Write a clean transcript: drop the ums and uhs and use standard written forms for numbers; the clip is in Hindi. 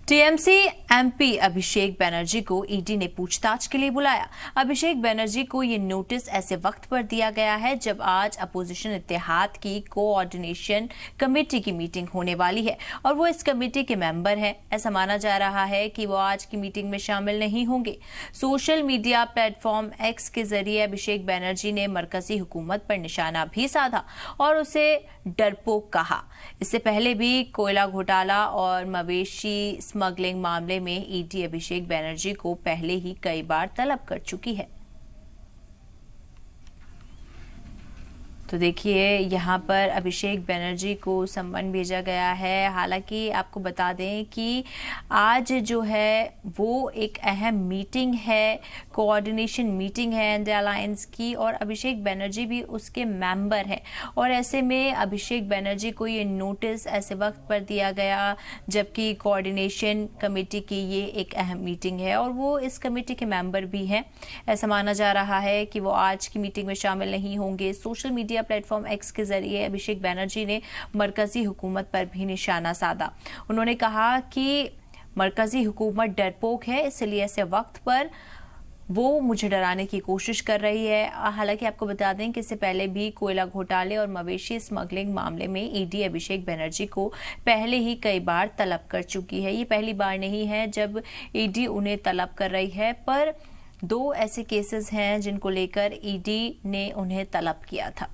टीएमसी एमपी अभिषेक बनर्जी को ईडी ने पूछताछ के लिए बुलाया। अभिषेक बनर्जी को ये नोटिस ऐसे वक्त पर दिया गया है जब आज अपोजिशन इत्तेहाद की कोऑर्डिनेशन कमेटी की मीटिंग होने वाली है और वो इस कमेटी के मेंबर हैं। ऐसा माना जा रहा है कि वो आज की मीटिंग में शामिल नहीं होंगे। सोशल मीडिया प्लेटफॉर्म एक्स के जरिए अभिषेक बनर्जी ने मरकजी हुकूमत पर निशाना भी साधा और उसे डरपोक कहा। इससे पहले भी कोयला घोटाला और मवेशी स्मगलिंग मामले में ईडी अभिषेक बनर्जी को पहले ही कई बार तलब कर चुकी है। तो देखिए यहाँ पर अभिषेक बनर्जी को सम्मन भेजा गया है। हालांकि आपको बता दें कि आज जो है वो एक अहम मीटिंग है, कोऑर्डिनेशन मीटिंग है इंडिया अलायंस की और अभिषेक बनर्जी भी उसके मेंबर हैं और ऐसे में अभिषेक बनर्जी को ये नोटिस ऐसे वक्त पर दिया गया जबकि कोऑर्डिनेशन कमेटी की ये एक अहम मीटिंग है और वो इस कमेटी के मेंबर भी हैं। ऐसा माना जा रहा है कि वो आज की मीटिंग में शामिल नहीं होंगे। सोशल मीडिया प्लेटफॉर्म एक्स के जरिए अभिषेक बनर्जी ने मरकजी हुकूमत पर भी निशाना साधा। उन्होंने कहा कि मरकजी हुकूमत डरपोक है, इसलिए ऐसे वक्त पर वो मुझे डराने की कोशिश कर रही है। हालांकि आपको बता दें कि इससे पहले भी कोयला घोटाले और मवेशी स्मगलिंग मामले में ईडी अभिषेक बनर्जी को पहले ही कई बार तलब कर चुकी है। ये पहली बार नहीं है जब ईडी उन्हें तलब कर रही है, पर 2 ऐसे केसेस हैं जिनको लेकर ईडी ने उन्हें तलब किया था।